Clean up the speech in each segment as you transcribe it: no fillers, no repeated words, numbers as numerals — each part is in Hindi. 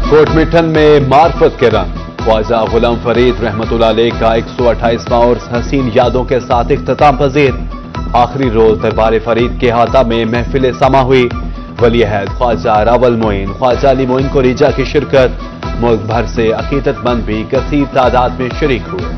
कोटमिठन में मार्फत के रंग ख्वाजा गुलाम फरीद रहमतुल्लाह अलैह का 128वां और हसीन यादों के साथ इख्तिताम पजीर। आखिरी रोज दरबार फरीद के हाथा में महफिल समा हुई। वली अहद ख्वाजा रावल मोइन ख्वाजा अली मोइन को रिजा की शिरकत। मुल्क भर से अकीदतमंद भी कसीर तादाद में शरीक हुए।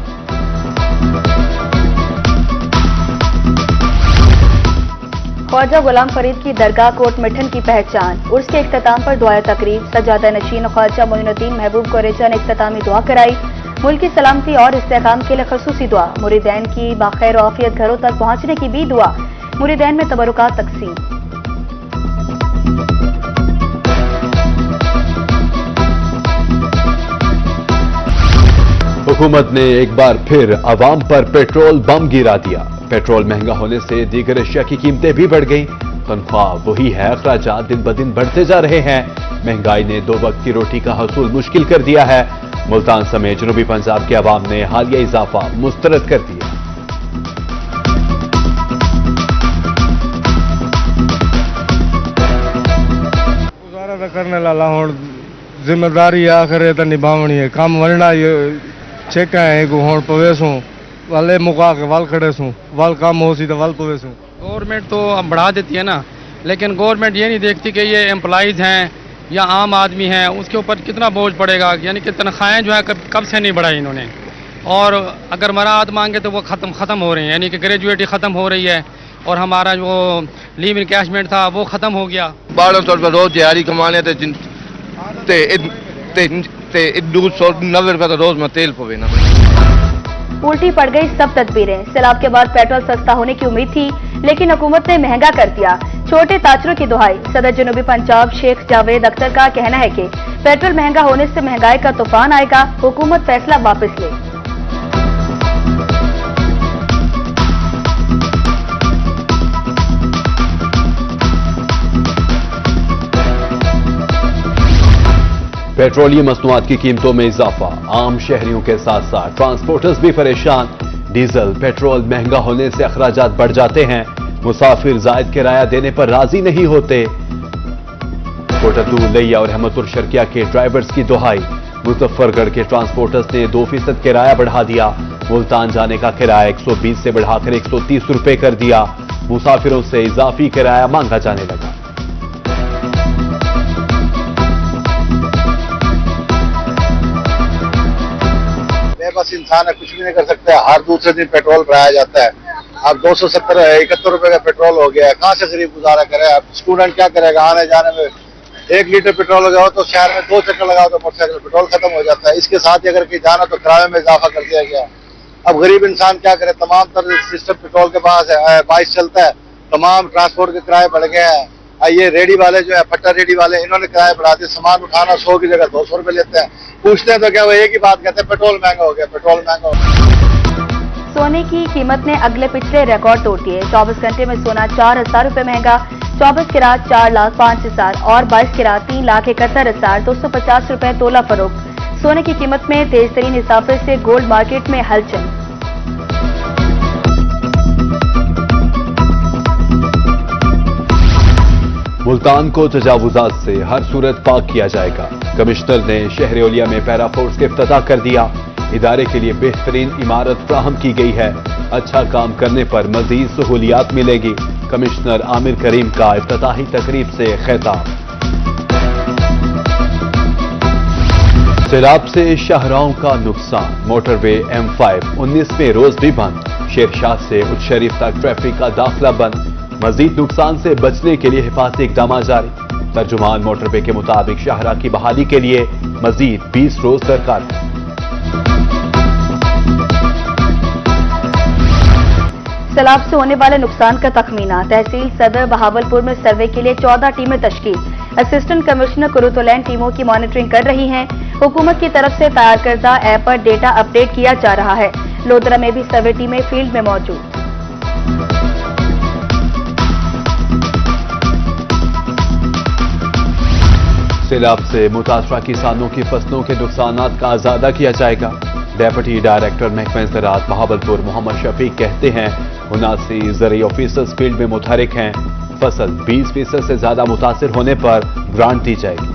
ख्वाजा गुलाम फरीद की दरगाह कोटमिठन की पहचान। उर्स के इख्तिताम पर दुआ तकरीब सजादा नशीन ख्वाजा मोइनुद्दीन महबूब कुरैजा ने इख्तितामी दुआ कराई। मुल्क की सलामती और इस्तेहकाम के लिए खसूसी दुआ। मुरीदैन की बाखैर आफियत घरों तक पहुंचने की भी दुआ। मुरीदैन में तबरुकात तकसीम। हुकूमत ने एक बार फिर अवाम पर पेट्रोल बम गिरा दिया। पेट्रोल महंगा होने से दीगर अशिया की कीमतें भी बढ़ गई। तनख्वाह वही है, अखराजात दिन ब दिन बढ़ते जा रहे हैं। महंगाई ने 2 वक्त की रोटी का हसूल मुश्किल कर दिया है। मुल्तान समेत जनूबी पंजाब के अवाम ने हालिया इजाफा मुस्तरद कर दिया। गुजारा करने लाला हूं जिम्मेदारी आखिर तो निभावनी है। काम वरना चेका है हूं पवेसूं वाले मुका के वाल खड़े सूं वाल काम हो सी तो वाल पवेसूं। गवर्नमेंट तो अब बढ़ा देती है ना, लेकिन गवर्नमेंट ये नहीं देखती कि ये एम्प्लॉइज़ हैं या आम आदमी हैं, उसके ऊपर कितना बोझ पड़ेगा। यानी कि तनख्वाहें जो है कब से नहीं बढ़ाई इन्होंने, और अगर मराहत मांगे तो वो ख़त्म हो रही हैं। यानी कि ग्रेजुएटी ख़त्म हो रही है और हमारा जो लीव इनकैशमेंट था वो ख़त्म हो गया। 1200 रुपये रोज़ दिहाड़ी कमाने ते 290 रुपये तो रोज़ में तेल पवे ना। उल्टी पड़ गई सब तदबीरें। सैलाब के बाद पेट्रोल सस्ता होने की उम्मीद थी, लेकिन हुकूमत ने महंगा कर दिया। छोटे ताजरों की दुहाई। सदर जनूबी पंजाब शेख जावेद अख्तर का कहना है कि पेट्रोल महंगा होने से महंगाई का तूफान आएगा। हुकूमत फैसला वापस ले। पेट्रोलियम मसनूआत की कीमतों में इजाफा। आम शहरियों के साथ साथ ट्रांसपोर्टर्स भी परेशान। डीजल पेट्रोल महंगा होने से अखराजात बढ़ जाते हैं। मुसाफिर जायद किराया देने पर राजी नहीं होते। कोटद्दू लिया और रहमतुल शर्किया के ड्राइवर्स की दुहाई। मुजफ्फरगढ़ के ट्रांसपोर्टर्स ने 2% किराया बढ़ा दिया। मुल्तान जाने का किराया 120 से बढ़ाकर 130 रुपए कर दिया। मुसाफिरों से इजाफी किराया मांगा जाने लगा। बस इंसान है, कुछ भी नहीं कर सकता है। हर दूसरे दिन पेट्रोल भराया जाता है। अब 271 रुपए का पेट्रोल हो गया है। कहाँ से गरीब गुजारा करे? अब स्टूडेंट क्या करेगा? आने जाने में 1 लीटर पेट्रोल हो गया तो शहर में 2 चक्कर लगाओ तो मोटरसाइकिल पेट्रोल खत्म हो जाता है। इसके साथ ही अगर कहीं जाना तो किराए में इजाफा कर दिया गया। अब गरीब इंसान क्या करे? तमाम तरह सिस्टम पेट्रोल के पास है, बाइस चलता है, तमाम ट्रांसपोर्ट के किराए बढ़ गए हैं। ये रेडी वाले जो है, फट्टा रेडी वाले, इन्होंने किराए बढ़ा दिए। सामान उठाना 100 की जगह 200 रुपए लेते हैं। पूछते हैं तो क्या वो एक ही बात कहते हैं, पेट्रोल महंगा हो गया, पेट्रोल महंगा हो गया। सोने की कीमत ने अगले पिछले रिकॉर्ड तोड़ दिए। 24 घंटे में सोना 4000 रुपए महंगा। 24 कैरेट 4,05,000 और 22 कैरेट 3,71,250 रुपए तोला फरोख्त। सोने की कीमत में तेज तरीन इजाफे से गोल्ड मार्केट में हलचल। मुल्तान को तजावुजात से हर सूरत पाक किया जाएगा। कमिश्नर ने शहर ओलिया में पैरा फोर्स का इफ्तिताह कर दिया। इदारे के लिए बेहतरीन इमारत फ्राहम की गई है। अच्छा काम करने पर मजीद सहूलियात मिलेगी। कमिश्नर आमिर करीम का इफ्तिताही तकरीब से खिताब। सैलाब से शाहराहों का नुकसान। मोटरवे M5 19वें रोज भी बंद। शेरशाह से उच्च शरीफ तक ट्रैफिक का दाखिला बंद। मजीद नुकसान से बचने के लिए हिफाजती इकदाम जारी। तर्जुमान मोटरवे के मुताबिक शाहराह की बहाली के लिए मजीद 20 रोज दरकार है। सैलाब से होने वाले नुकसान का तखमीना। तहसील सदर बहावलपुर में सर्वे के लिए 14 टीमें तश्कील। असिस्टेंट कमिश्नर कुरुतोलैन टीमों की मॉनिटरिंग कर रही हैं। हुकूमत की तरफ से तैयार करदा ऐप पर डेटा अपडेट किया जा रहा है। लोधरा में भी सर्वे टीमें फील्ड में मौजूद। सैलाब से मुतासरा किसानों की फसलों के नुकसान का आजादा किया जाएगा। डेप्यूटी डायरेक्टर महकमा ज़राअत बहावलपुर मोहम्मद शफीक कहते हैं 79 ज़राई ऑफिसर्स फील्ड में मुतहरिक हैं। फसल 20% से ज्यादा मुतासिर होने पर ग्रांट दी जाएगी।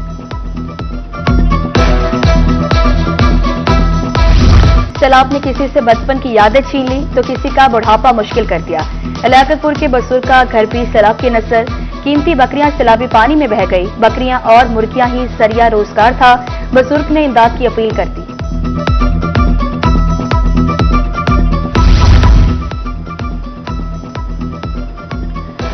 सैलाब ने किसी से बचपन की यादें छीन ली तो किसी का बुढ़ापा मुश्किल कर दिया। लियाकतपुर के बुजुर्ग का घर भी सैलाब की नजर, कीमती बकरियां सैलाबी पानी में बह गई। बकरियां और मुर्गियां ही सरिया रोजगार था। बुजुर्ग ने इमदाद की अपील कर दी।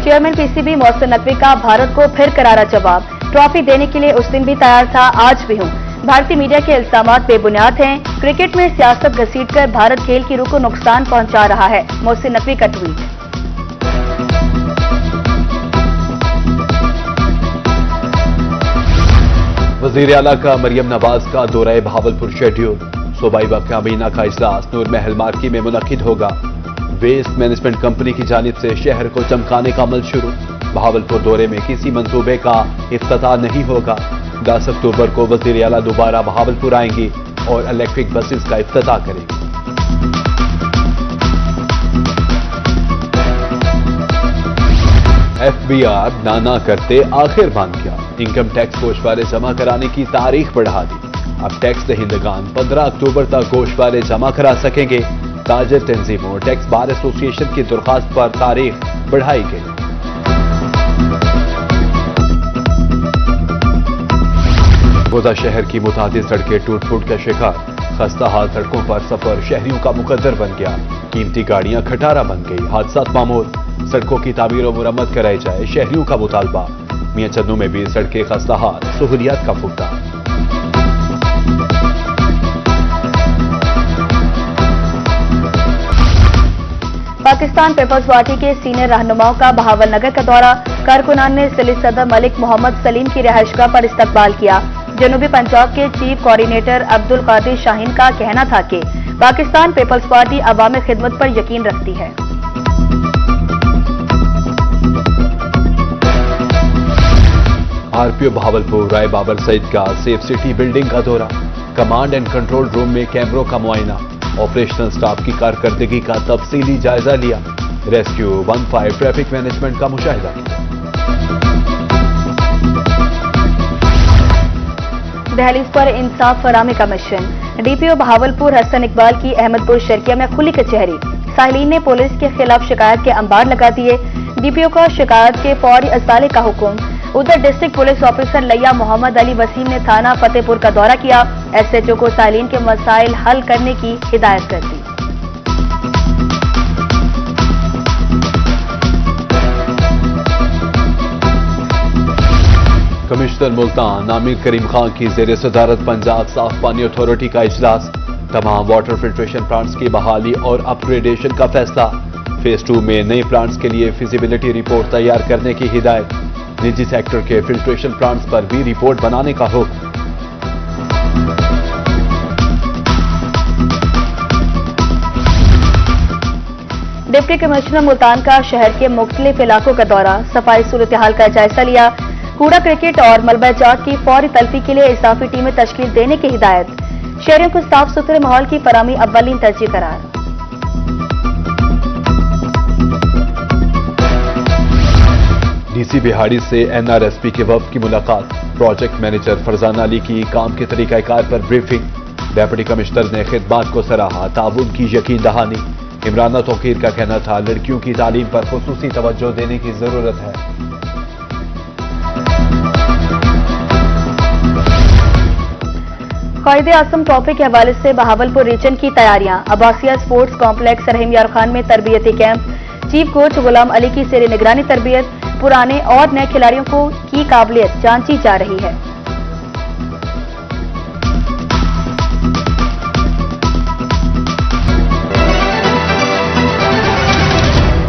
चेयरमैन पीसीबी मोहसिन नकवी का भारत को फिर करारा जवाब। ट्रॉफी देने के लिए उस दिन भी तैयार था, आज भी हूं। भारतीय मीडिया के इल्जामात बेबुनियाद हैं। क्रिकेट में सियासत घसीटकर भारत खेल की रूह को नुकसान पहुंचा रहा है। मोहसिन नकवी का ट्वीट। वजीर आला का मरियम नवाज का दौरा बहावलपुर शेड्यूल। सूबाई वक्फ काबीना का इजलास नूर महल मार्की में मुनक्किद होगा। वेस्ट मैनेजमेंट कंपनी की जानिब से शहर को चमकाने का अमल शुरू। बहावलपुर दौरे में किसी मंसूबे का इफ्तिताह नहीं होगा। 10 अक्टूबर को वजीर आला दोबारा बहावलपुर आएंगी और इलेक्ट्रिक बसेस का इफ्तिताह करेंगी। FBI नाना करते आखिर बांध किया। इनकम टैक्स गोशवारे जमा कराने की तारीख बढ़ा दी। अब टैक्स दहिंदगान 15 अक्टूबर तक गोशवारे जमा करा सकेंगे। ताजर तंजीमों टैक्स बार एसोसिएशन की दरख्वास्त पर तारीख बढ़ाई गई। गोदा शहर की मुतादिद सड़कें टूट फूट का शिकार। खस्ता हाल सड़कों पर सफर शहरियों का मुकद्दर बन गया। कीमती गाड़ियां खटारा बन गई। हादसात मामूल। सड़कों की तामीर और मुरम्मत कराई जाए, शहरियों का मुतालबा। मियां चन्नू में भी सड़कें खस्ता हाल, सहूलियात का फुकदान। पाकिस्तान पीपल्स पार्टी के सीनियर रहनुमाओं का बहावल नगर का दौरा। कारकुनान ने सिली सदर मलिक मोहम्मद सलीम की रिहाइशगाह पर इस्तकबाल किया। जनूबी पंजाब के चीफ कोऑर्डिनेटर अब्दुल कादिर शाहीन का कहना था कि पाकिस्तान पीपल्स पार्टी अवामी खिदमत पर यकीन रखती है। आरपीओ बहावलपुर राय बाबर सईद का सेफ सिटी बिल्डिंग का दौरा। कमांड एंड कंट्रोल रूम में कैमरों का मुआयना। ऑपरेशनल स्टाफ की कारकर्दगी का तफसीली जायजा लिया। रेस्क्यू 15 ट्रैफिक मैनेजमेंट का मुशाहिदा किया। दहलीज पर इंसाफ फराहमी का मिशन। डीपीओ बहावलपुर हसन इकबाल की अहमदपुर शर्किया में खुली कचहरी। साहिलीन ने पुलिस के खिलाफ शिकायत के अंबार लगा दिए। डीपीओ का शिकायत के फौरी असाले का हुक्म। उधर डिस्ट्रिक्ट पुलिस ऑफिसर लैया मोहम्मद अली वसीम ने थाना फतेहपुर का दौरा किया। एसएचओ को साहिलीन के मसाइल हल करने की हिदायत कर दी। कमिश्नर मुल्तान आमिर करीम खान की जेर सदारत पंजाब साफ पानी अथॉरिटी का इजलास। तमाम वाटर फिल्ट्रेशन प्लांट्स की बहाली और अपग्रेडेशन का फैसला। फेज 2 में नए प्लांट्स के लिए फिजिबिलिटी रिपोर्ट तैयार करने की हिदायत। निजी सेक्टर के फिल्ट्रेशन प्लांट्स पर भी रिपोर्ट बनाने का हुक्म। डिप्टी कमिश्नर मुल्तान का शहर के मुख्तलिफ इलाकों का दौरा। सफाई सूरत हाल का जायजा लिया। कूड़ा क्रिकेट और मलबा जात की फौरी तल्फी के लिए इजाफी टीमें तश्कील देने की हिदायत। शहरियों को साफ सुथरे माहौल की फराहमी अव्वलीन तरजीह करार। डीसी बिहाड़ी से एनआरएसपी के वफ्द की मुलाकात। प्रोजेक्ट मैनेजर फरजाना अली की काम के तरीकाकार पर ब्रीफिंग। डेप्यूटी कमिश्नर ने खिदमात को सराहा, ताउन की यकीन दहानी। इमराना तौकीर का कहना था लड़कियों की तालीम पर खुसूसी तवज्जो देने की जरूरत है। कायदे आजम ट्रॉफी के हवाले से बहावलपुर रीजन की तैयारियां। अब्बासिया स्पोर्ट्स कॉम्प्लेक्स रहीम यार खान में तरबियती camp. Chief coach Ghulam Ali की जेर निगरानी तरबियत। पुराने और नए खिलाड़ियों की काबिलियत जांची जा रही है।